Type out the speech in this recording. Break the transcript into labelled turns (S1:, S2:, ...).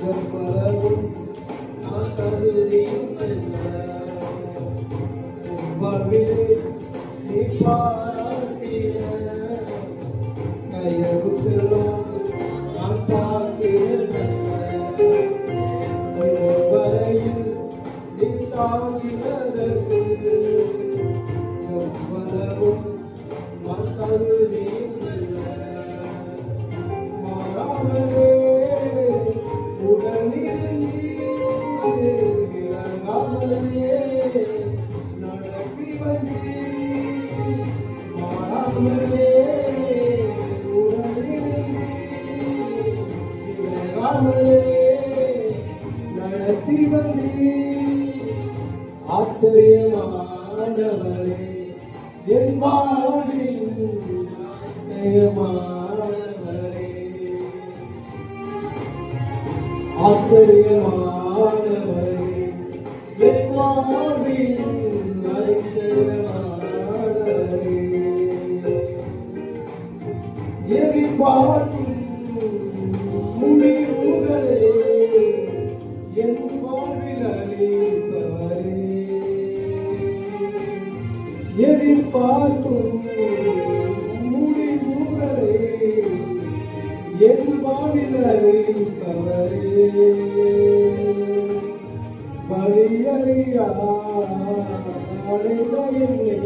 S1: எவ்வளவும் நான் கருதியும் வாழ்விலே நீ பாராட்டின கையெழுத்தெல்லாம் நான் பார்க்கிறேன் வரையில் நீ தாங்கினதற்கு எவ்வளவும் நான் கருதியும் மாறாமலே உடனிருந்து இறங்காமலே நடத்தி வந்தீர் மாறாமலே உடனிருந்து இறங்காமலே நடத்தி வந்தீர் ஆச்சரியமானவரே என் வாழ்வின் ஆச்சரியமானவரே ஆச்சரியமானவரே என் வாழ்வின் ஆச்சரியமானவரே எதிர்பார்க்கும் முடிவுகளே என் வாழ்வில் அளிப்பவரே எதிர்பார்க்கும் முடிவுகளே என் வாழ்வில் அளிப்பவரே வழியறியா அடைந்த என்னை